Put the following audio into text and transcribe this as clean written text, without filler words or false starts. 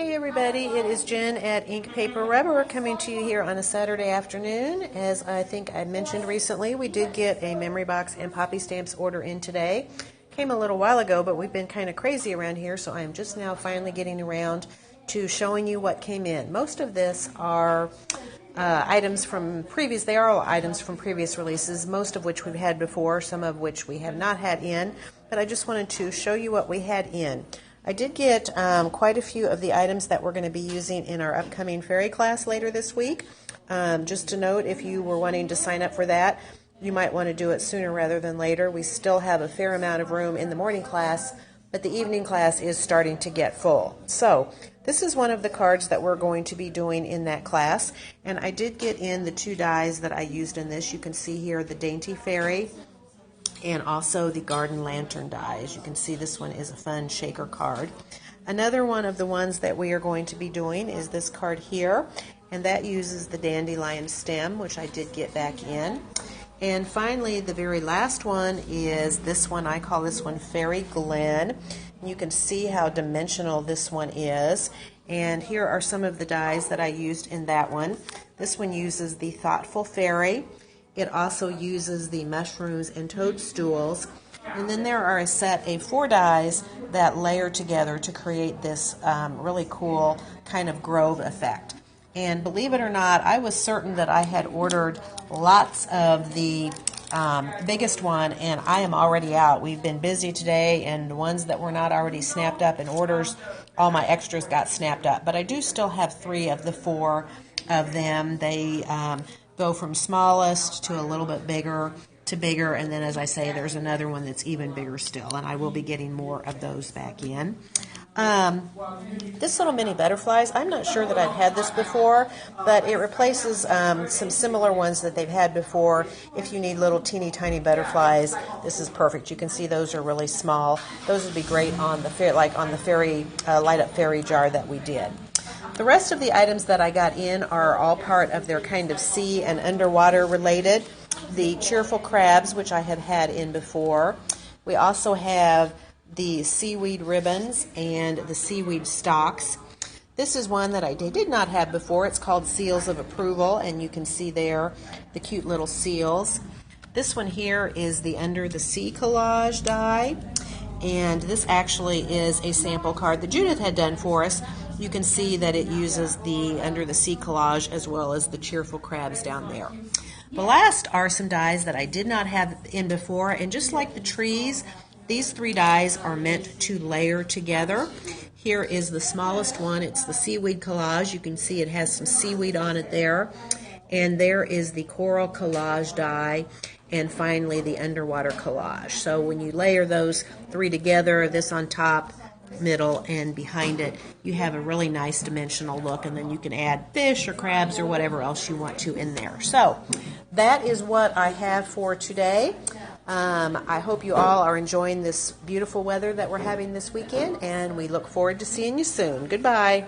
Hey everybody, it is Jen at Ink Paper Rubber coming to you here on a Saturday afternoon. As I think I mentioned recently, we did get a memory box and Poppystamps order in today. Came a little while ago, but we've been kind of crazy around here, so I am just now finally getting around to showing you what came in. Most of this are items from previous, they are all items from previous releases, most of which we've had before, some of which we have not had in, but I just wanted to show you what we had in. I did get quite a few of the items that we're going to be using in our upcoming fairy class later this week. Just to note, if you were wanting to sign up for that, you might want to do it sooner rather than later. We still have a fair amount of room in the morning class, but the evening class is starting to get full. So this is one of the cards that we're going to be doing in that class, and I did get in the two dies that I used in this. You can see here the Dainty Fairy and also the Garden Lantern die. As you can see, this one is a fun shaker card. Another one of the ones that we are going to be doing is this card here, and that uses the Dandelion stem, which I did get back in. And finally, the very last one is this one. I call this one Fairy Glen. You can see how dimensional this one is. And here are some of the dies that I used in that one. This one uses the Thoughtful Fairy. It also uses the mushrooms and toadstools. And then there are a set of 4 dies that layer together to create this really cool kind of grove effect. And believe it or not, I was certain that I had ordered lots of the biggest one, and I am already out. We've been busy today, and the ones that were not already snapped up in orders, all my extras got snapped up. But I do still have 3 of the 4 of them. They go from smallest to a little bit bigger to bigger, and then, as I say, there's another one that's even bigger still, and I will be getting more of those back in. This little mini butterflies, I'm not sure that I've had this before, but it replaces some similar ones that they've had before. If you need little teeny tiny butterflies, this is perfect. You can see those are really small. Those would be great on the fairy light up fairy jar that we did. The rest of the items that I got in are all part of their kind of sea and underwater related. The Cheerful Crabs, which I have had in before. We also have the seaweed ribbons and the seaweed stalks. This is one that I did not have before. It's called Seals of Approval, and you can see there the cute little seals. This one here is the Under the Sea collage die, and this actually is a sample card that Judith had done for us. You can see that it uses the Under the Sea collage as well as the Cheerful Crabs down there. The last are some dies that I did not have in before, and just like the trees, these 3 dies are meant to layer together. Here is the smallest one. It's the seaweed collage. You can see it has some seaweed on it there. And there is the coral collage die, and finally the underwater collage. So when you layer those 3 together, this on top, middle, and behind it, you have a really nice dimensional look, and then you can add fish or crabs or whatever else you want to in there. So that is what I have for today. I hope you all are enjoying this beautiful weather that we're having this weekend, and we look forward to seeing you soon. Goodbye.